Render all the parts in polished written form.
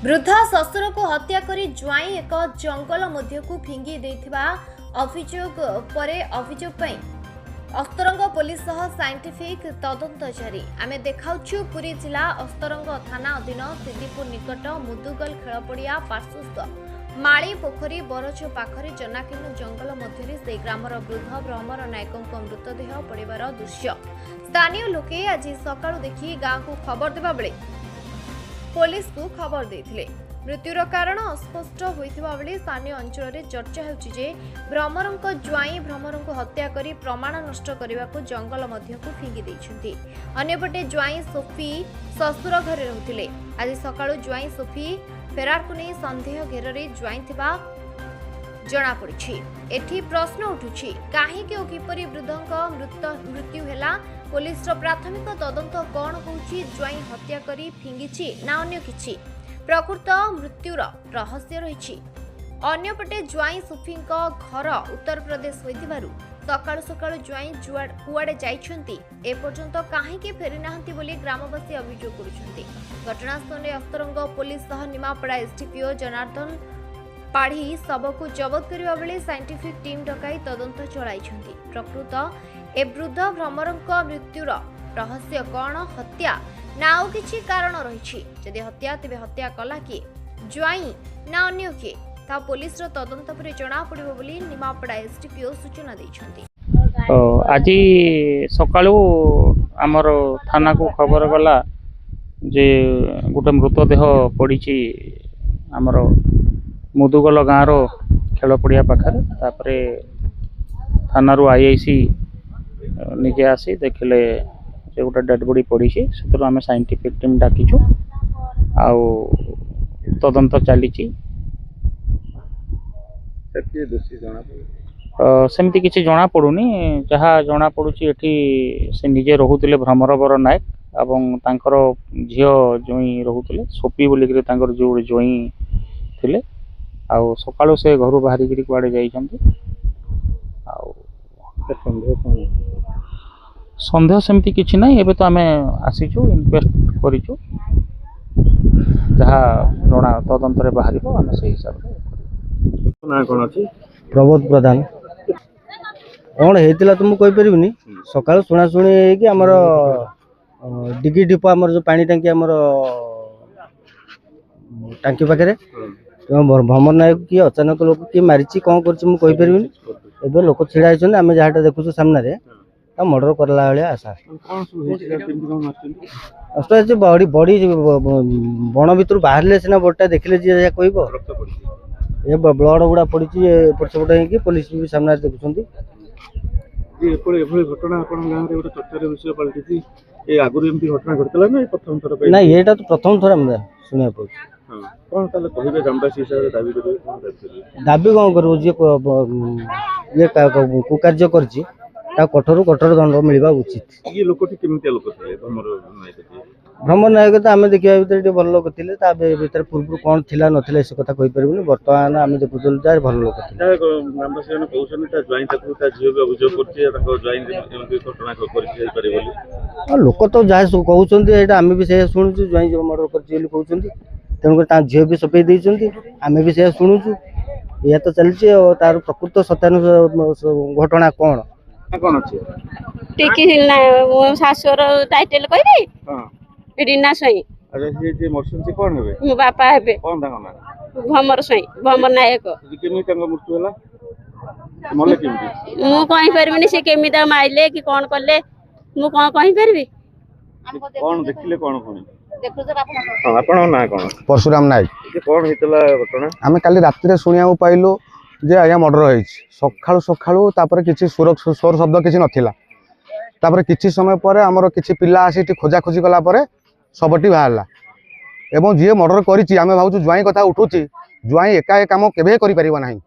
वृद्धा शशुर को हत्या करी ज्वाई एक जंगल मध्य को फिंगी देथिबा अभियोग परे अभियोग पई अस्तरंग पुलिस सह साइंटिफिक तदंत जारी। आमे देखाउछु पुरी जिला अस्तरंग थाना अधीन सिद्दीपुर निकट मुदुगल खेलपड़िया पार्श्वस्थ माली पोखरी बरछ पाखरे जनाकीर्ण जंगल मध्य से ग्रामर वृद्ध भ्रमर नायकों मृतदेह पड़िबार दृश्य स्थानीय लोके आज सकाळु देखि गाँव को खबर देबा बेले पुलिस को खबर देथिले। मृत्युर कारण अस्पष्ट होइथिबा बेले स्थानीय अंचल में चर्चा हेउछि जे भ्रमरंक ज्वाई भ्रमरंक हत्या करी प्रमाण नष्ट करने को जंगल मध्य को फिंगी देइछन्ति। अन्यपटे ज्वाई सोफी शशुर घरे रहुथिले। आज सकाळु ज्वाई सोफी फेरार को नहीं संदेह घेर रे ज्वाई थिबा जना पड़िछि। एठी प्रश्न उठुछि काहेकि ओ किपरि वृद्धंक मृत्यु हैला। पुलिस प्राथमिक तदंत कौन कहूछि ज्वाई हत्या करी फिंगिछि ना अन्य किछि प्रकृत मृत्युर रहस्य रहिछि। अन्यपटे ज्वाई सुफींक घर उत्तर प्रदेश होइथिबारु सकाळु सकाळु ज्वाई कुआडे जाइछन्ति ए पर्यंत काहेकि फेरि नाहंती बोली ग्रामवासी अभियोग करुछन्ति। घटनास्थल अस्तरंग पुलिस सह निमापड़ा एसडीपीओ जनार्दन पाढ़ी शवको जबत करबा बेले साइंटिफिक टीम डकाई तदंत चलाइछन्ति। प्रकृत ए वृद्ध भ्रमरंक मृत्युर रहस्य कौन हत्या ना आउ किछि कारण रहिछि। जदि हत्या तेबे हत्या कला किए ज्वाई ना अन्य किए ता पुलिस रो तदंत पर जणा पड़िबो बोली निमापड़ा एसडीपीओ सूचना दैछन्ति। आज सकाळु हमर थाना को खबर गला जे गोटे मृतदेह पड़िछि हमर मुदुगल गाँव रो खेलपड़िया पाखरे। तापरे थाना रो आईआईसी निजे आसी देखले जे गोटे डेड बॉडी पड़ी से आम साइंटिफिक टीम डाकिछु आउ तदंत चली सेमती किसी जना पड़ुनी। जहाँ जना पड़ुची एठी से निजे रहुतिले भ्रमरवर नायक एवं तांकर झियो जोई रहुतिले सोपी बोलिकरी तांकर जो जोई थिले आउ सकाळु से घर बाहरी करी कुआडे जाइछन्ति। आउ संदेह सेमती किछि नै। एबे तो आमे आसीछु इन्वेस्ट करिछु जहाँ जना तदंत रे बाहरिबो आमे से हिसाब रे ना कोन अछि प्रबोध प्रधान कौन होता तुमको कही पारिनी। सकाल शुणा शुणी कि आमर डिगी डिपो आमर जो पानी टांकी आमर टांकी पाखे भ्रमर नायक किए अचानक लोक किए मारी कौन कर लोक छिड़ा होती आम जहाँ देखु सामने मर्डर करला भाया आशा बड़ी बड़ी बण भर बाहर सीना बड़ा देखले जी कह ये ब्लड गुड़ा पड़ी एपट सेपट हो पुलिस भी सामने देखुं ना ये तो प्रथम थर शुणा दाबी कौन कर ये कुकार्य कर कठोर कठोर दंड मिलवा उचित। भ्रमर नायक तो आम देखा भर भल लोक थे पूर्व कौन थी ना से कथा कहीपर बर्तमान आम देखुल भल लोक लोक तो जहाँ कहते आम भी से शुणुचु ज्वाई मर्डर कर तेणुक झील भी सफेई देती आम भी से शुणुचु या तो चलती तार प्रकृत सत्यानु घटना कौन कौन अच्छे शाशुर टाइटल कहबी रीना स्वाई कौन हेबे मो बापा हेबे कौन तांग ना भमर स्वाई भमर नायक केमी तांग मृत्यु होला मले केमी मु कहि परबिनी से केमी ता माइले कि कौन करले मु कौन कहि परबी कौन देखिले कौन कोनी आपण ना कौन परशुराम नायक कौन हेतला घटना आमे काली रात्रि सुनिया पाइलु जे आया मर्डर होई सखाळु सखाळु तापर किछि स्वर शब्द किछि नथिला तापर किछि समय परे हमर किछि पिल्ला आसी खोजा खोजी कला परे सबटी बाहरला एवं जे मर्डर करिछि आमे भाबु ज्वाई कथा उठुछि ज्वाई एका एक काम केबे करि परिबो नाही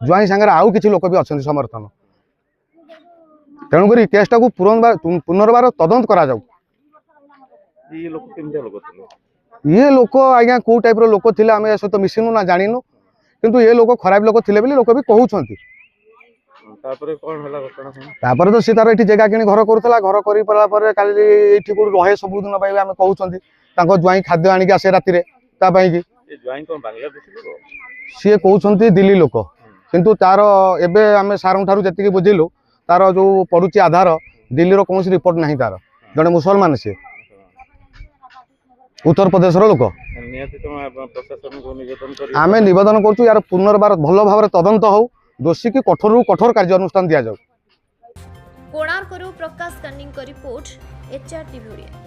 ज्वाई संगे आउ किछि लोक भी अछन समर्थन तेणु करी केसटा को पुनर्बार तदंत करा जाऊ। ये लोक केमते लोक थिले ये लोक आज्ञा को टाइप रो लोक थिले आमे सहित मिसिनु ना जानिनु किंतु ये लोक खराब लोक थिले बोली लोक भी कहउछंती। तापरे कोन होला घटना तापरे तो सी तार एठी जगह किनी घर करथला घर करी पला परे काली एठी को रहे सब दिन पाइबे आमे कहउछंती तांको ज्वाई खाद्य आनी के आसे राती रे ता पई की ସେ ଜ୍ୱାଇଁ କଣ ବାଂଲାଦେଶୀ ଲୋକ? ସିଏ କହୁଛନ୍ତି ଦିଲ୍ଲୀ ଲୋକ, କିନ୍ତୁ ତାର ଏବେ ଆମେ ସାରଙ୍କ ଠାରୁ ଯେତିକି ବୁଝିଲୁ ତାର ଯୋଉ ପଡୁଛି ଆଧାର ଦିଲ୍ଲୀର କୌଣସି ରିପୋର୍ଟ ନାହିଁ। ତାର ଜଣେ ମୁସଲମାନ, ସିଏ ଉତ୍ତରପ୍ରଦେଶର ଲୋକ। ନିହାତି ତମ ପ୍ରଶାସନକୁ ନିବେଦନ କରି ଆମେ ନିବେଦନ କରୁଛୁ ୟାର ପୁନର୍ବାର ଭଲ ଭାବରେ ତଦନ୍ତ ହଉ, ଦୋଷୀ କି କଠୋରରୁ କଠୋର କାର୍ଯ୍ୟାନୁଷ୍ଠାନ ଦିଆଯାଉ। କୋଣାର୍କରୁ ପ୍ରକାଶ କାଣ୍ଡିଙ୍କ ରିପୋର୍ଟ, HR ଟିଭି ଓଡ଼ିଆ।